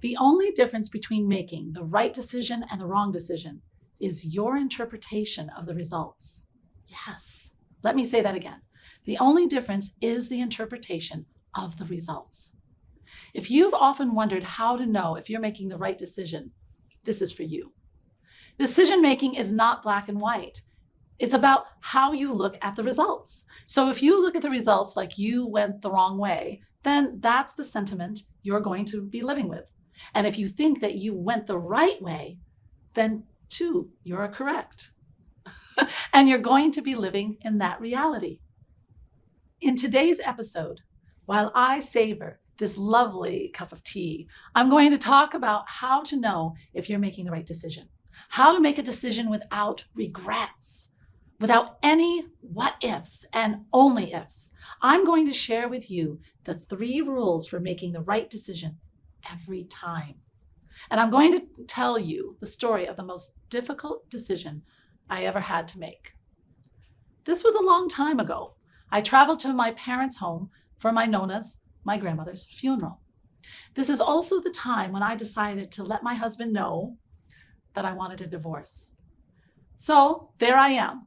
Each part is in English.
The only difference between making the right decision and the wrong decision is your interpretation of the results. Yes, let me say that again. The only difference is the interpretation of the results. If you've often wondered how to know if you're making the right decision, this is for you. Decision making is not black and white. It's about how you look at the results. So if you look at the results like you went the wrong way, then that's the sentiment you're going to be living with. And if you think that you went the right way, then too, you're correct. And you're going to be living in that reality. In today's episode, while I savor this lovely cup of tea, I'm going to talk about how to know if you're making the right decision, how to make a decision without regrets, without any what ifs and only ifs. I'm going to share with you the 3 rules for making the right decision every time. And I'm going to tell you the story of the most difficult decision I ever had to make. This was a long time ago. I traveled to my parents' home for my Nona's, my grandmother's, funeral. This is also the time when I decided to let my husband know that I wanted a divorce. So there I am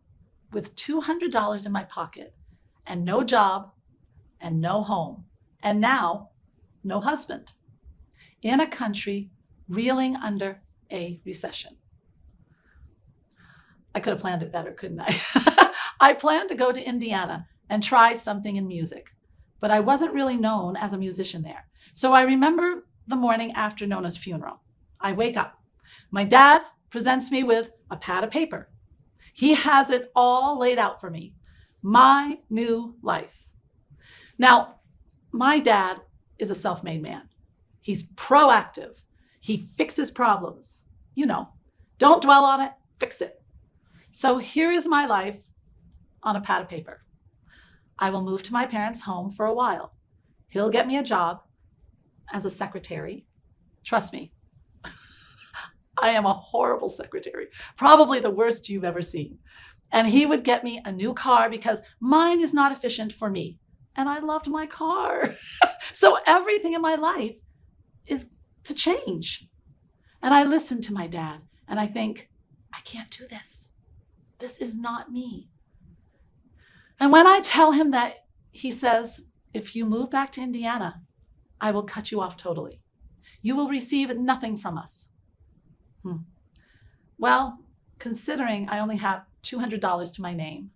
with $200 in my pocket and no job and no home, and now no husband, in a country reeling under a recession. I could have planned it better, couldn't I? I planned to go to Indiana and try something in music, but I wasn't really known as a musician there. So I remember the morning after Nona's funeral. I wake up. My dad presents me with a pad of paper. He has it all laid out for me. My new life. Now, my dad is a self-made man. He's proactive. He fixes problems. You know, don't dwell on it, fix it. So here is my life on a pad of paper. I will move to my parents' home for a while. He'll get me a job as a secretary. Trust me, I am a horrible secretary, probably the worst you've ever seen. And he would get me a new car because mine is not efficient for me. And I loved my car. So everything in my life is to change. And I listen to my dad and I think, I can't do this. This is not me. And when I tell him that, he says, if you move back to Indiana, I will cut you off totally. You will receive nothing from us. Well, considering I only have $200 to my name,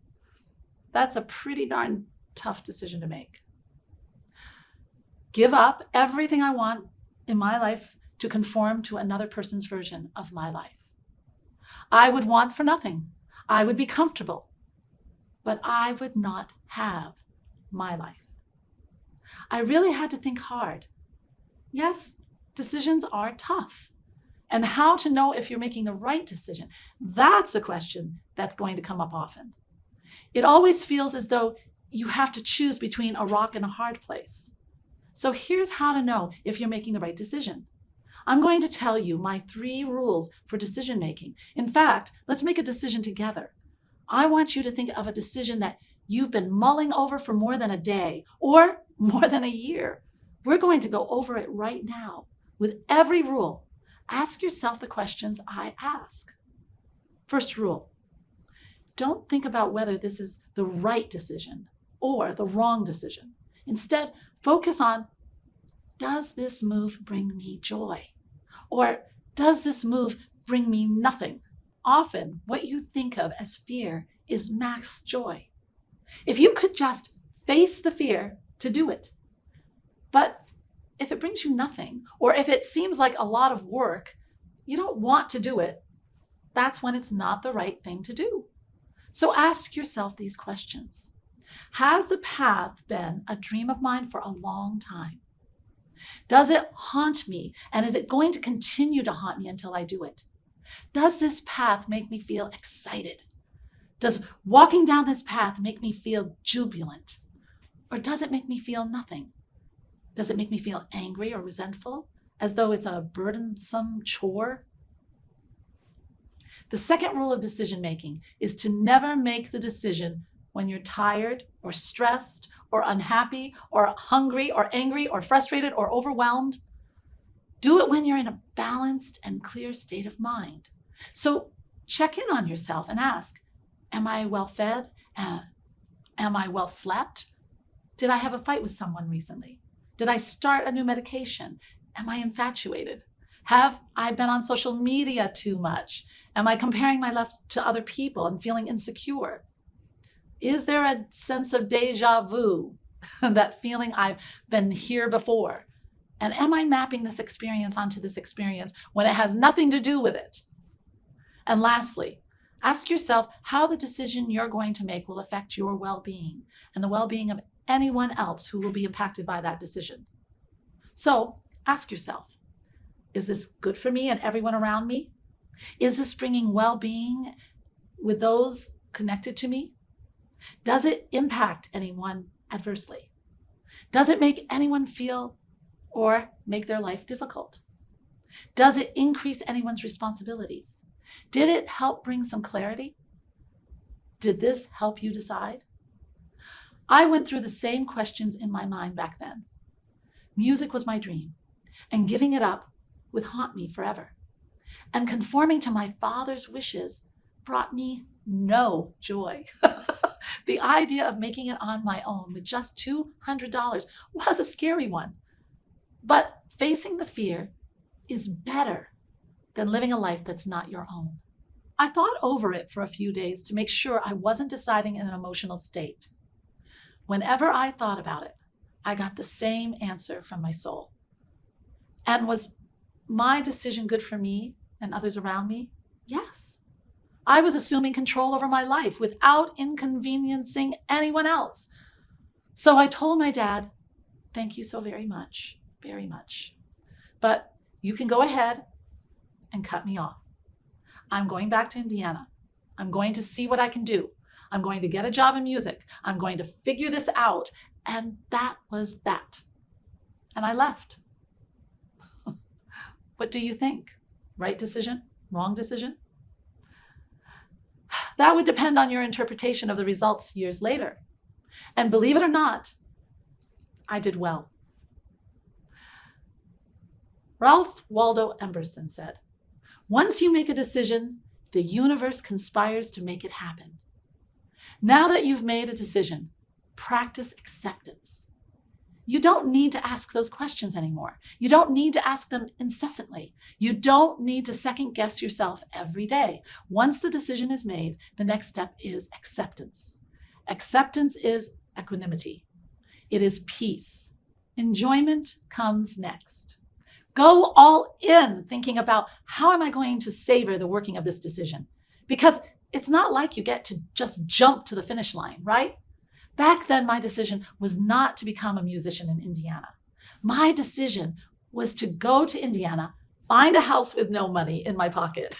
that's a pretty darn tough decision to make. Give up everything I want in my life to conform to another person's version of my life. I would want for nothing. I would be comfortable, but I would not have my life. I really had to think hard. Yes, decisions are tough. And how to know if you're making the right decision, that's a question that's going to come up often. It always feels as though you have to choose between a rock and a hard place. So here's how to know if you're making the right decision. I'm going to tell you my 3 rules for decision making. In fact, let's make a decision together. I want you to think of a decision that you've been mulling over for more than a day or more than a year. We're going to go over it right now with every rule. Ask yourself the questions I ask. First rule, don't think about whether this is the right decision or the wrong decision. Instead, focus on, does this move bring me joy? Or does this move bring me nothing? Often, what you think of as fear is max joy. If you could just face the fear to do it. But if it brings you nothing, or if it seems like a lot of work, you don't want to do it, that's when it's not the right thing to do. So ask yourself these questions. Has the path been a dream of mine for a long time? Does it haunt me? And is it going to continue to haunt me until I do it? Does this path make me feel excited? Does walking down this path make me feel jubilant? Or does it make me feel nothing? Does it make me feel angry or resentful, as though it's a burdensome chore? The second rule of decision making is to never make the decision when you're tired or stressed or unhappy or hungry or angry or frustrated or overwhelmed. Do it when you're in a balanced and clear state of mind. So check in on yourself and ask, am I well fed? Am I well slept? Did I have a fight with someone recently? Did I start a new medication? Am I infatuated? Have I been on social media too much? Am I comparing my life to other people and feeling insecure? Is there a sense of deja vu, that feeling I've been here before? And am I mapping this experience onto this experience when it has nothing to do with it? And lastly, ask yourself how the decision you're going to make will affect your well-being and the well-being of anyone else who will be impacted by that decision. So ask yourself, is this good for me and everyone around me? Is this bringing well-being with those connected to me? Does it impact anyone adversely? Does it make anyone feel or make their life difficult? Does it increase anyone's responsibilities? Did it help bring some clarity? Did this help you decide? I went through the same questions in my mind back then. Music was my dream, and giving it up would haunt me forever. And conforming to my father's wishes brought me no joy. The idea of making it on my own with just $200 was a scary one. But facing the fear is better than living a life that's not your own. I thought over it for a few days to make sure I wasn't deciding in an emotional state. Whenever I thought about it, I got the same answer from my soul. And was my decision good for me and others around me? Yes. I was assuming control over my life without inconveniencing anyone else. So I told my dad, thank you so very much, but you can go ahead and cut me off. I'm going back to Indiana. I'm going to see what I can do. I'm going to get a job in music. I'm going to figure this out. And that was that. And I left. What do you think? Right decision? Wrong decision? That would depend on your interpretation of the results years later. And believe it or not, I did well. Ralph Waldo Emerson said, once you make a decision, the universe conspires to make it happen. Now that you've made a decision, practice acceptance. You don't need to ask those questions anymore. You don't need to ask them incessantly. You don't need to second guess yourself every day. Once the decision is made, the next step is acceptance. Acceptance is equanimity. It is peace. Enjoyment comes next. Go all in thinking about how am I going to savor the working of this decision? Because it's not like you get to just jump to the finish line, right? Back then, my decision was not to become a musician in Indiana. My decision was to go to Indiana, find a house with no money in my pocket,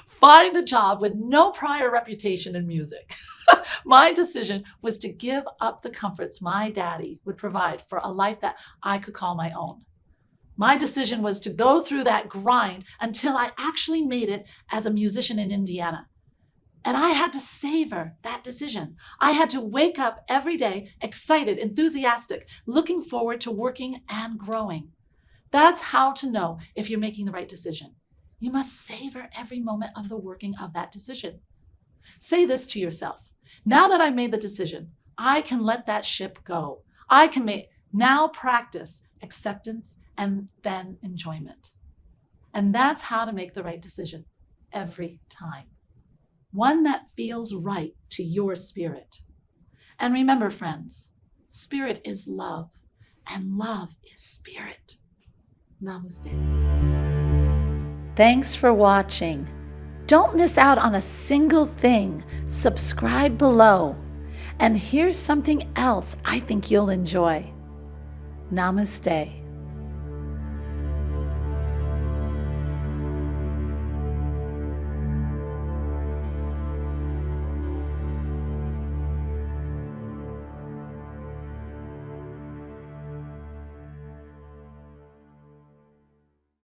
find a job with no prior reputation in music. My decision was to give up the comforts my daddy would provide for a life that I could call my own. My decision was to go through that grind until I actually made it as a musician in Indiana. And I had to savor that decision. I had to wake up every day excited, enthusiastic, looking forward to working and growing. That's how to know if you're making the right decision. You must savor every moment of the working of that decision. Say this to yourself. Now that I made the decision, I can let that ship go. I can now practice acceptance and then enjoyment. And that's how to make the right decision every time. One that feels right to your spirit. And remember, friends, spirit is love, and love is spirit. Namaste. Thanks for watching. Don't miss out on a single thing. Subscribe below. And here's something else I think you'll enjoy. Namaste.